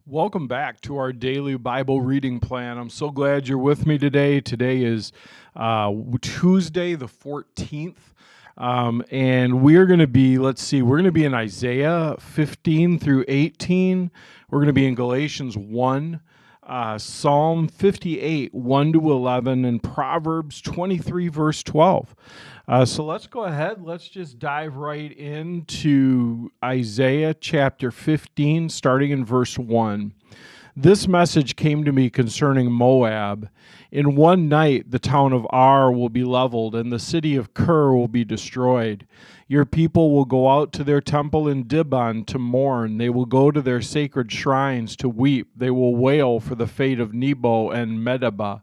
Welcome back to our daily Bible reading plan. I'm so glad you're with me today. Today is Tuesday, the 14th. And we're going to be, we're going to be in Isaiah 15 through 18. We're going to be in Galatians 1, Psalm 58, 1 to 11, and Proverbs 23, verse 12. So let's go ahead. Let's just dive right into Isaiah chapter 15, starting in verse 1. This message came to me concerning Moab. In one night the town of Ar will be leveled, and the city of Kir will be destroyed. Your people will go out to their temple in Dibon to mourn. They will go to their sacred shrines to weep. They will wail for the fate of Nebo and Medeba,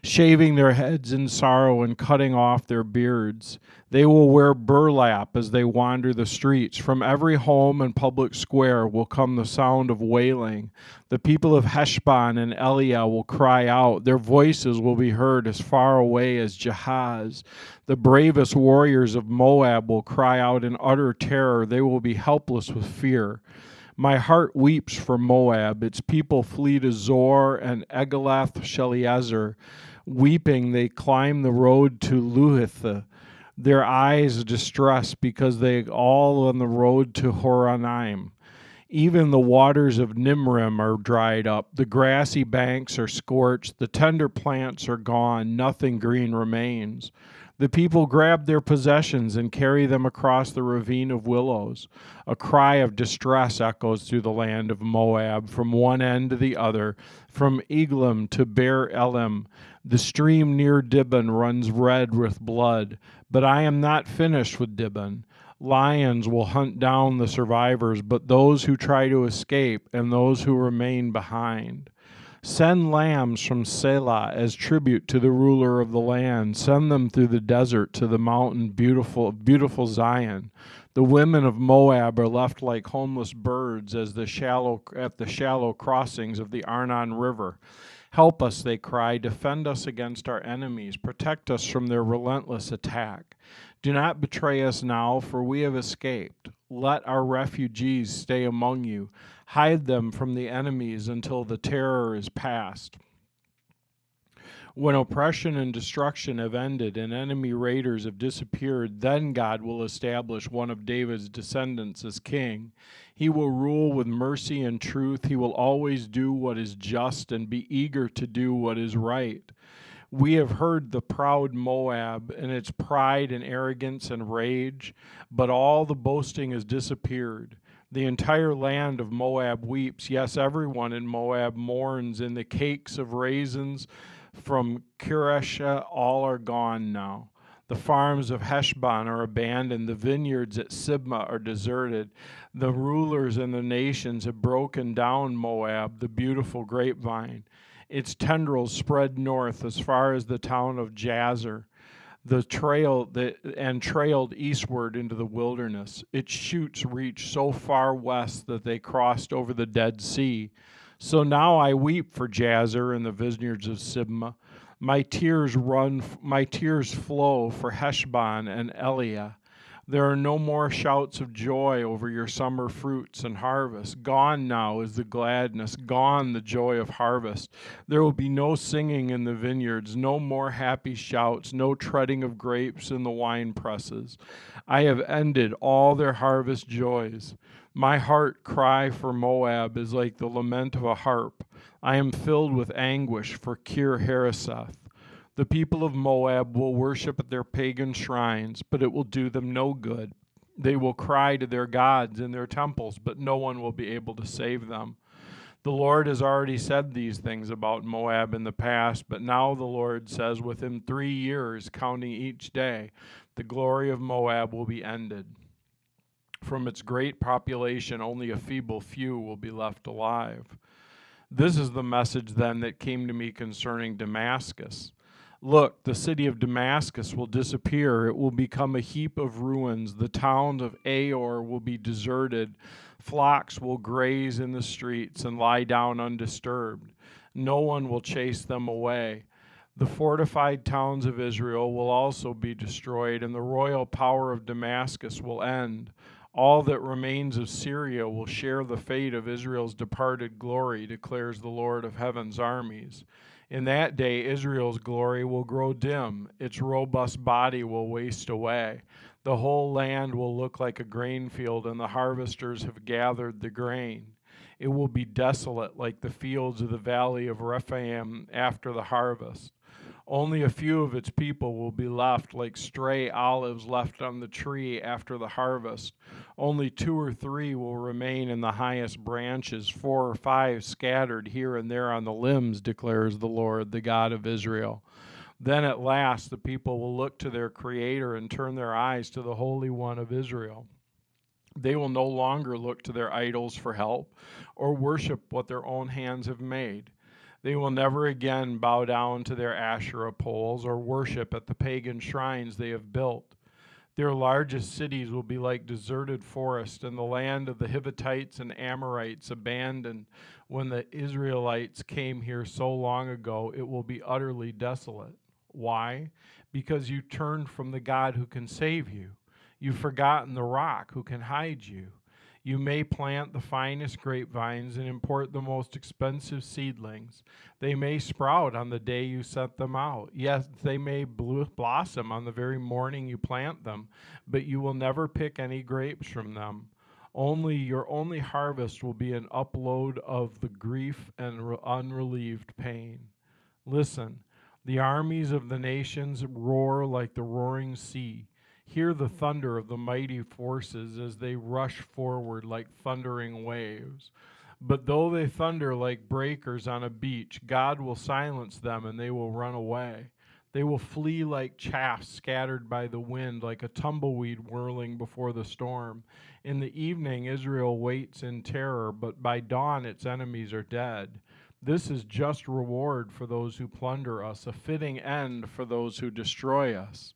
shaving their heads in sorrow and cutting off their beards. They will wear burlap as they wander the streets. From every home and public square will come the sound of wailing. The people of Heshbon and Eliah will cry out. Their voices will be heard as far away as Jahaz. The bravest warriors of Moab will cry out in utter terror. They will be helpless with fear. My heart weeps for Moab. Its people flee to Zor and Egalath-Shelezer. Weeping, they climb the road to Luhith. Their eyes distress because they all on the road to Horonaim. Even the waters of Nimrim are dried up. The grassy banks are scorched. The tender plants are gone. Nothing green remains. The people grab their possessions and carry them across the ravine of willows. A cry of distress echoes through the land of Moab, from one end to the other, from Eglam to Beer Elim. The stream near Dibon runs red with blood, but I am not finished with Dibon. Lions will hunt down the survivors, but those who try to escape and those who remain behind. Send lambs from Selah as tribute to the ruler of the land. Send them through the desert to the mountain, beautiful Zion. The women of Moab are left like homeless birds at the shallow crossings of the Arnon River. Help us, they cry. Defend us against our enemies. Protect us from their relentless attack. Do not betray us now, for we have escaped. Let our refugees stay among you. Hide them from the enemies until the terror is past. When oppression and destruction have ended and enemy raiders have disappeared, then God will establish one of David's descendants as king. He will rule with mercy and truth. He will always do what is just and be eager to do what is right. We have heard the proud Moab and its pride and arrogance and rage, but all the boasting has disappeared. The entire land of Moab weeps. Yes, everyone in Moab mourns. In the cakes of raisins from Kiresha, all are gone now. The farms of Heshbon are abandoned. The vineyards at Sibmah are deserted. The rulers and the nations have broken down Moab, the beautiful grapevine. Its tendrils spread north as far as the town of Jazer, and trailed eastward into the wilderness. Its shoots reached so far west that they crossed over the Dead Sea. So now I weep for Jazer and the vineyards of Sibmah. My tears flow for Heshbon and Eliah. There are no more shouts of joy over your summer fruits and harvest. Gone now is the gladness, gone the joy of harvest. There will be no singing in the vineyards, no more happy shouts, no treading of grapes in the wine presses. I have ended all their harvest joys. My heart cry for Moab is like the lament of a harp. I am filled with anguish for Kir Hareseth. The people of Moab will worship at their pagan shrines, but it will do them no good. They will cry to their gods in their temples, but no one will be able to save them. The Lord has already said these things about Moab in the past, but now the Lord says within 3 years, counting each day, the glory of Moab will be ended. From its great population, only a feeble few will be left alive. This is the message then that came to me concerning Damascus. Look, the city of Damascus will disappear. It will become a heap of ruins. The town of Aor will be deserted. Flocks will graze in the streets and lie down undisturbed. No one will chase them away. The fortified towns of Israel will also be destroyed, and the royal power of Damascus will end. All that remains of Syria will share the fate of Israel's departed glory, declares the Lord of heaven's armies. In that day, Israel's glory will grow dim. Its robust body will waste away. The whole land will look like a grain field, and the harvesters have gathered the grain. It will be desolate like the fields of the valley of Rephaim after the harvest. Only a few of its people will be left, like stray olives left on the tree after the harvest. Only 2 or 3 will remain in the highest branches, 4 or 5 scattered here and there on the limbs, declares the Lord, the God of Israel. Then at last the people will look to their Creator and turn their eyes to the Holy One of Israel. They will no longer look to their idols for help or worship what their own hands have made. They will never again bow down to their Asherah poles or worship at the pagan shrines they have built. Their largest cities will be like deserted forests, and the land of the Hittites and Amorites abandoned when the Israelites came here so long ago. It will be utterly desolate. Why? Because you turned from the God who can save you. You've forgotten the rock who can hide you. You may plant the finest grapevines and import the most expensive seedlings. They may sprout on the day you set them out. Yes, they may blossom on the very morning you plant them, but you will never pick any grapes from them. Your only harvest will be an upload of the grief and unrelieved pain. Listen, the armies of the nations roar like the roaring sea. Hear the thunder of the mighty forces as they rush forward like thundering waves. But though they thunder like breakers on a beach, God will silence them and they will run away. They will flee like chaff scattered by the wind, like a tumbleweed whirling before the storm. In the evening, Israel waits in terror, but by dawn its enemies are dead. This is just reward for those who plunder us, a fitting end for those who destroy us.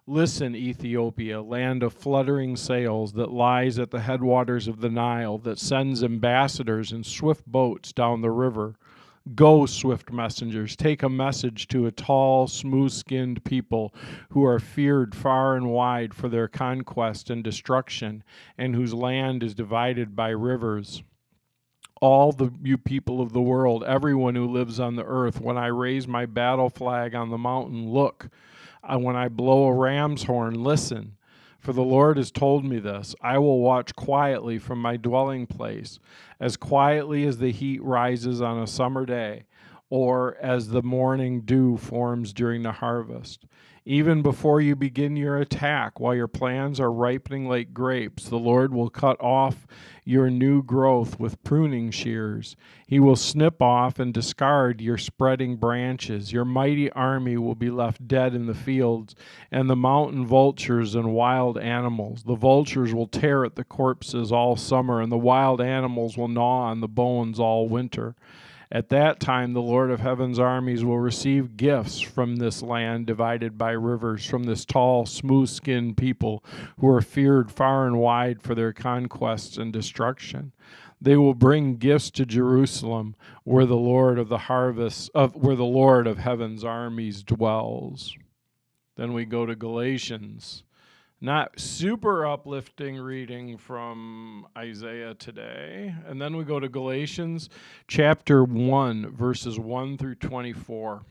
Listen, Ethiopia, land of fluttering sails that lies at the headwaters of the Nile, that sends ambassadors in swift boats down the river. Go, swift messengers, take a message to a tall, smooth-skinned people who are feared far and wide for their conquest and destruction, and whose land is divided by rivers. All you people of the world, everyone who lives on the earth, when I raise my battle flag on the mountain, look. When I blow a ram's horn, listen. For the Lord has told me this. I will watch quietly from my dwelling place, as quietly as the heat rises on a summer day, or as the morning dew forms during the harvest. Even before you begin your attack, while your plans are ripening like grapes, the Lord will cut off your new growth with pruning shears. He will snip off and discard your spreading branches. Your mighty army will be left dead in the fields, and the mountain vultures and wild animals. The vultures will tear at the corpses all summer, and the wild animals will gnaw on the bones all winter. At that time, the Lord of heaven's armies will receive gifts from this land divided by rivers, from this tall, smooth-skinned people who are feared far and wide for their conquests and destruction. They will bring gifts to Jerusalem, where the Lord of heaven's armies dwells. Then we go to Galatians. Not super uplifting reading from Isaiah today. And then we go to Galatians chapter 1, verses 1 through 24.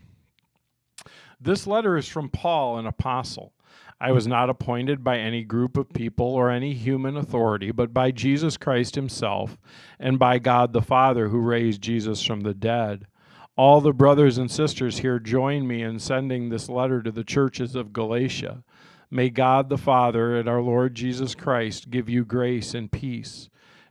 This letter is from Paul, an apostle. I was not appointed by any group of people or any human authority, but by Jesus Christ himself and by God the Father who raised Jesus from the dead. All the brothers and sisters here join me in sending this letter to the churches of Galatia. May God the Father and our Lord Jesus Christ give you grace and peace.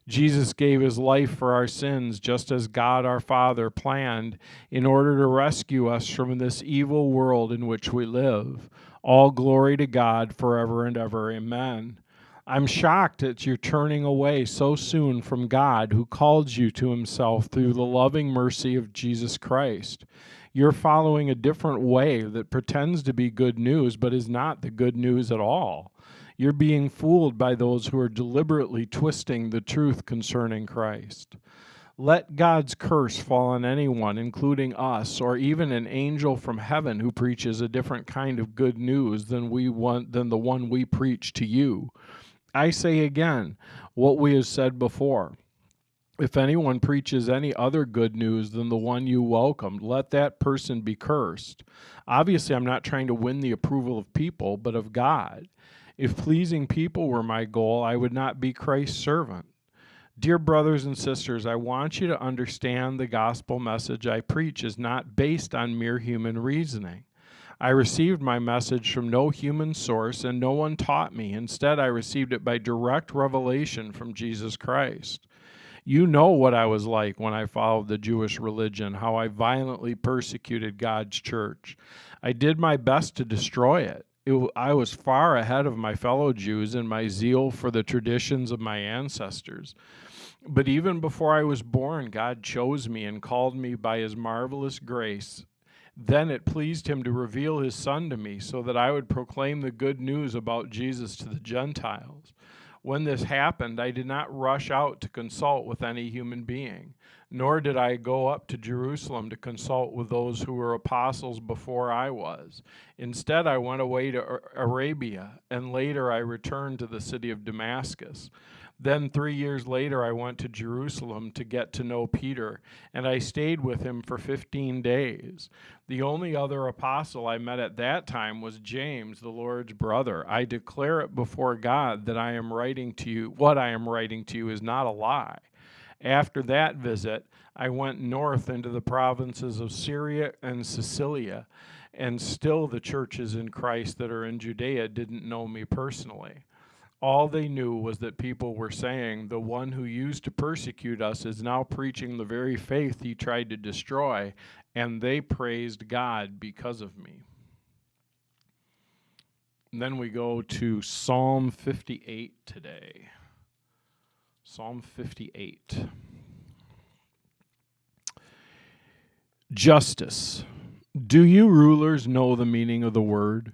Jesus gave his life for our sins, just as God our Father planned, in order to rescue us from this evil world in which we live. All glory to God forever and ever. Amen. I'm shocked at your turning away so soon from God, who called you to himself through the loving mercy of Jesus Christ. You're following a different way that pretends to be good news, but is not the good news at all. You're being fooled by those who are deliberately twisting the truth concerning Christ. Let God's curse fall on anyone, including us, or even an angel from heaven who preaches a different kind of good news than the one we preach to you. I say again what we have said before. If anyone preaches any other good news than the one you welcomed, let that person be cursed. Obviously, I'm not trying to win the approval of people, but of God. If pleasing people were my goal, I would not be Christ's servant. Dear brothers and sisters, I want you to understand the gospel message I preach is not based on mere human reasoning. I received my message from no human source, and no one taught me. Instead, I received it by direct revelation from Jesus Christ. You know what I was like when I followed the Jewish religion, how I violently persecuted God's church. I did my best to destroy it. I was far ahead of my fellow Jews in my zeal for the traditions of my ancestors. But even before I was born, God chose me and called me by his marvelous grace. Then it pleased him to reveal his Son to me so that I would proclaim the good news about Jesus to the Gentiles. When this happened, I did not rush out to consult with any human being, nor did I go up to Jerusalem to consult with those who were apostles before I was. Instead, I went away to Arabia, and later I returned to the city of Damascus. Then 3 years later, I went to Jerusalem to get to know Peter, and I stayed with him for 15 days. The only other apostle I met at that time was James, the Lord's brother. I declare it before God that I am writing to you, what I am writing to you is not a lie. After that visit, I went north into the provinces of Syria and Sicilia, and still the churches in Christ that are in Judea didn't know me personally. All they knew was that people were saying, the one who used to persecute us is now preaching the very faith he tried to destroy, and they praised God because of me. And then we go to Psalm 58 today. Psalm 58. Justice. Do you rulers know the meaning of the word?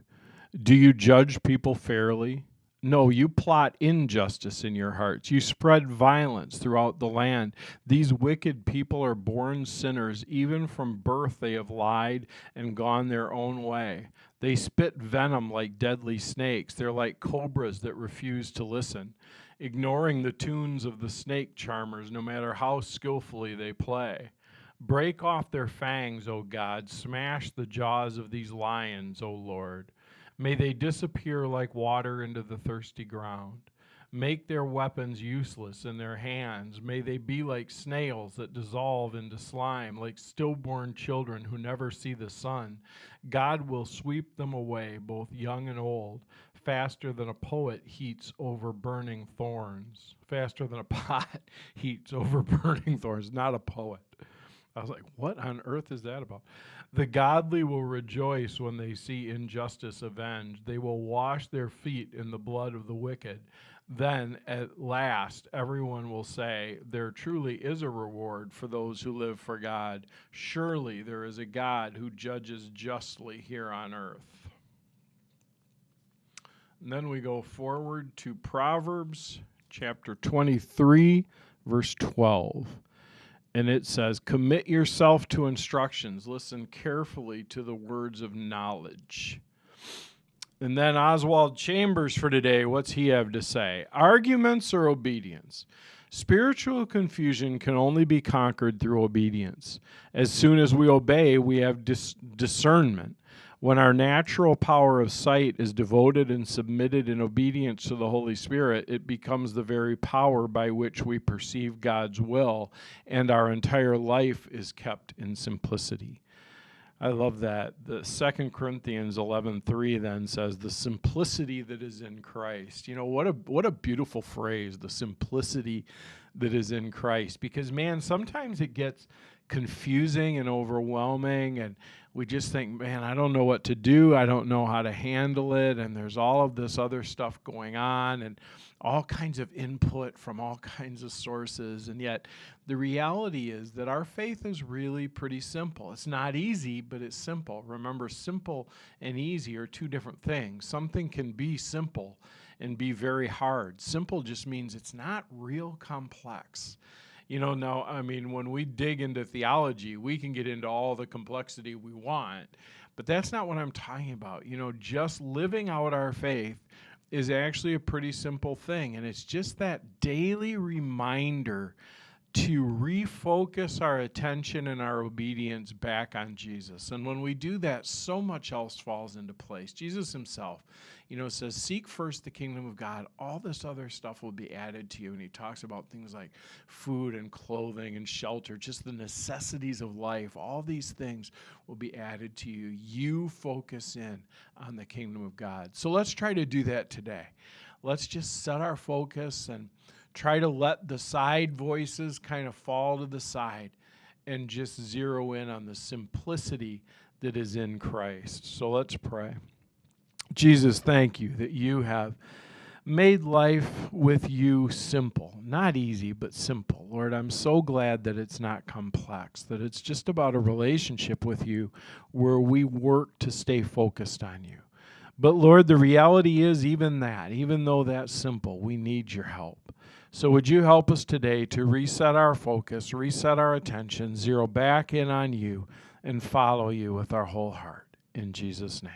Do you judge people fairly? No, you plot injustice in your hearts. You spread violence throughout the land. These wicked people are born sinners. Even from birth they have lied and gone their own way. They spit venom like deadly snakes. They're like cobras that refuse to listen, ignoring the tunes of the snake charmers, no matter how skillfully they play. Break off their fangs, O God. Smash the jaws of these lions, O Lord. May they disappear like water into the thirsty ground. Make their weapons useless in their hands. May they be like snails that dissolve into slime, like stillborn children who never see the sun. God will sweep them away, both young and old, faster than a poet heats over burning thorns. Faster than a pot heats over burning thorns, not a poet. I was like, what on earth is that about? The godly will rejoice when they see injustice avenged. They will wash their feet in the blood of the wicked. Then, at last, everyone will say, there truly is a reward for those who live for God. Surely there is a God who judges justly here on earth. And then we go forward to Proverbs chapter 23, verse 12. And it says, commit yourself to instructions. Listen carefully to the words of knowledge. And then Oswald Chambers for today, what's he have to say? Arguments or obedience? Spiritual confusion can only be conquered through obedience. As soon as we obey, we have discernment. When our natural power of sight is devoted and submitted in obedience to the Holy Spirit, it becomes the very power by which we perceive God's will, and our entire life is kept in simplicity. I love that. The 2 Corinthians 11:3 then says, the simplicity that is in Christ. You know, what a beautiful phrase, the simplicity that is in Christ. Because, man, sometimes it gets confusing and overwhelming, and we just think, man, I don't know what to do. I don't know how to handle it, and there's all of this other stuff going on, and all kinds of input from all kinds of sources. And yet the reality is that our faith is really pretty simple. It's not easy, but it's simple. Remember, simple and easy are two different things. Something can be simple and be very hard. Simple just means it's not real complex. You know, now, I mean, when we dig into theology, we can get into all the complexity we want, but that's not what I'm talking about. You know, just living out our faith is actually a pretty simple thing, and it's just that daily reminder to refocus our attention and our obedience back on Jesus. And when we do that, so much else falls into place. Jesus himself, says, seek first the kingdom of God. All this other stuff will be added to you. And he talks about things like food and clothing and shelter, just the necessities of life. All these things will be added to you. You focus in on the kingdom of God. So let's try to do that today. Let's just set our focus and try to let the side voices kind of fall to the side and just zero in on the simplicity that is in Christ. So let's pray. Jesus, thank you that you have made life with you simple. Not easy, but simple. Lord, I'm so glad that it's not complex, that it's just about a relationship with you where we work to stay focused on you. But Lord, the reality is even though that's simple, we need your help. So would you help us today to reset our focus, reset our attention, zero back in on you, and follow you with our whole heart. In Jesus' name,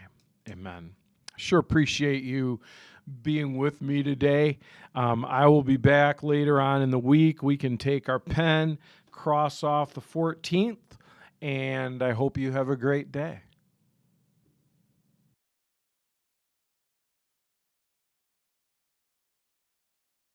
amen. Sure appreciate you being with me today. I will be back later on in the week. We can take our pen, cross off the 14th, and I hope you have a great day.